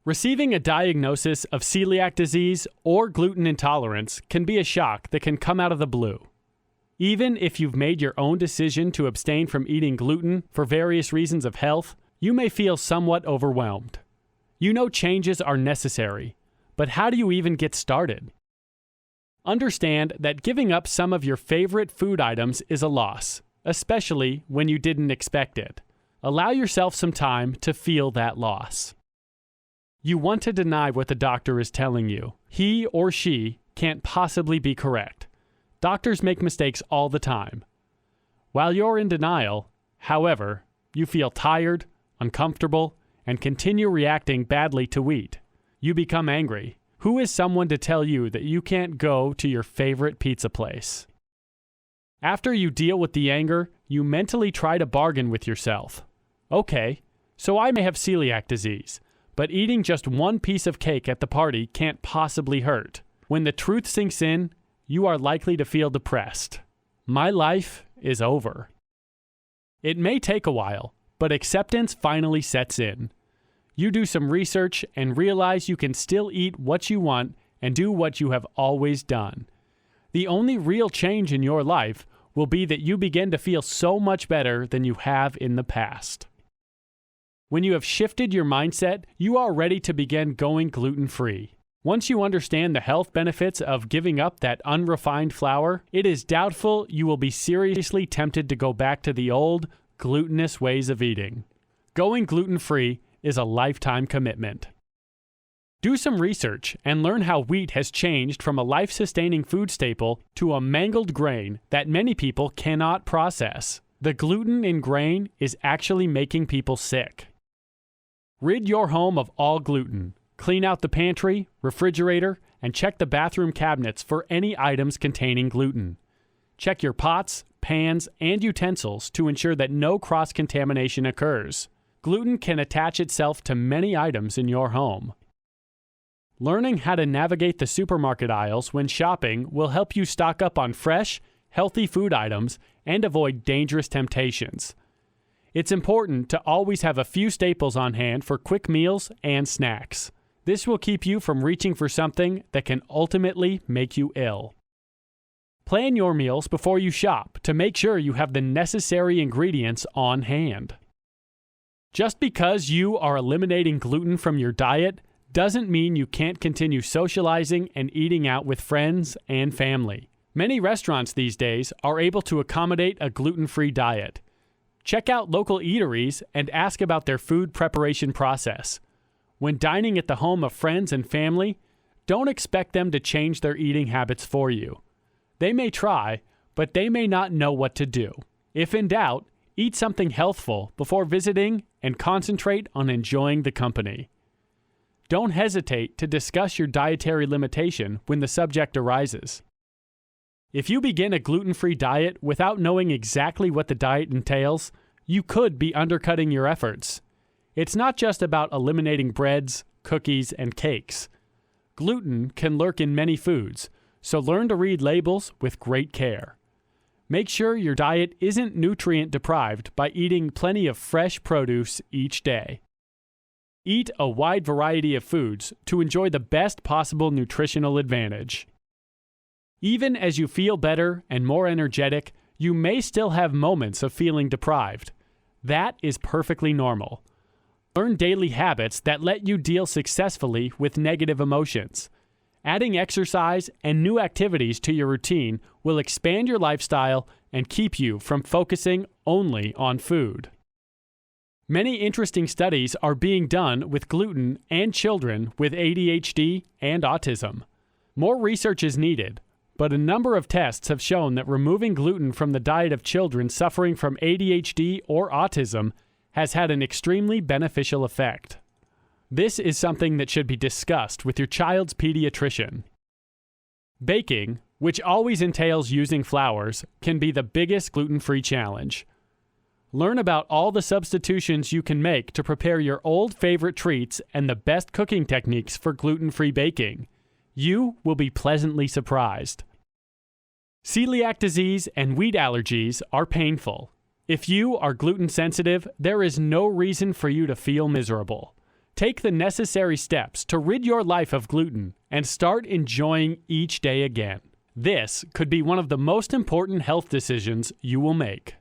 Receiving a diagnosis of celiac disease or gluten intolerance can be a shock that can come out of the blue. Even if you've made your own decision to abstain from eating gluten for various reasons of health, you may feel somewhat overwhelmed. You know changes are necessary, but how do you even get started? Understand that giving up some of your favorite food items is a loss, especially when you didn't expect it. Allow yourself some time to feel that loss. You want to deny what the doctor is telling you. He or she can't possibly be correct. Doctors make mistakes all the time. While you're in denial, however, you feel tired, uncomfortable, and continue reacting badly to wheat. You become angry. Who is someone to tell you that you can't go to your favorite pizza place? After you deal with the anger, you mentally try to bargain with yourself. Okay, so I may have celiac disease, but eating just one piece of cake at the party can't possibly hurt. When the truth sinks in, you are likely to feel depressed. My life is over. It may take a while, but acceptance finally sets in. You do some research and realize you can still eat what you want and do what you have always done. The only real change in your life will be that you begin to feel so much better than you have in the past. When you have shifted your mindset, you are ready to begin going gluten-free. Once you understand the health benefits of giving up that unrefined flour, it is doubtful you will be seriously tempted to go back to the old, glutinous ways of eating. Going gluten-free is a lifetime commitment. Do some research and learn how wheat has changed from a life-sustaining food staple to a mangled grain that many people cannot process. The gluten in grain is actually making people sick. Rid your home of all gluten. Clean out the pantry, refrigerator, and check the bathroom cabinets for any items containing gluten. Check your pots, pans, and utensils to ensure that no cross-contamination occurs. Gluten can attach itself to many items in your home. Learning how to navigate the supermarket aisles when shopping will help you stock up on fresh, healthy food items and avoid dangerous temptations. It's important to always have a few staples on hand for quick meals and snacks. This will keep you from reaching for something that can ultimately make you ill. Plan your meals before you shop to make sure you have the necessary ingredients on hand. Just because you are eliminating gluten from your diet doesn't mean you can't continue socializing and eating out with friends and family. Many restaurants these days are able to accommodate a gluten-free diet. Check out local eateries and ask about their food preparation process. When dining at the home of friends and family, don't expect them to change their eating habits for you. They may try, but they may not know what to do. If in doubt, eat something healthful before visiting and concentrate on enjoying the company. Don't hesitate to discuss your dietary limitation when the subject arises. If you begin a gluten-free diet without knowing exactly what the diet entails, you could be undercutting your efforts. It's not just about eliminating breads, cookies, and cakes. Gluten can lurk in many foods, so learn to read labels with great care. Make sure your diet isn't nutrient deprived by eating plenty of fresh produce each day. Eat a wide variety of foods to enjoy the best possible nutritional advantage. Even as you feel better and more energetic, you may still have moments of feeling deprived. That is perfectly normal. Learn daily habits that let you deal successfully with negative emotions. Adding exercise and new activities to your routine will expand your lifestyle and keep you from focusing only on food. Many interesting studies are being done with gluten and children with ADHD and autism. More research is needed, but a number of tests have shown that removing gluten from the diet of children suffering from ADHD or autism has had an extremely beneficial effect. This is something that should be discussed with your child's pediatrician. Baking, which always entails using flours, can be the biggest gluten-free challenge. Learn about all the substitutions you can make to prepare your old favorite treats and the best cooking techniques for gluten-free baking. You will be pleasantly surprised. Celiac disease and wheat allergies are painful. If you are gluten sensitive, there is no reason for you to feel miserable. Take the necessary steps to rid your life of gluten and start enjoying each day again. This could be one of the most important health decisions you will make.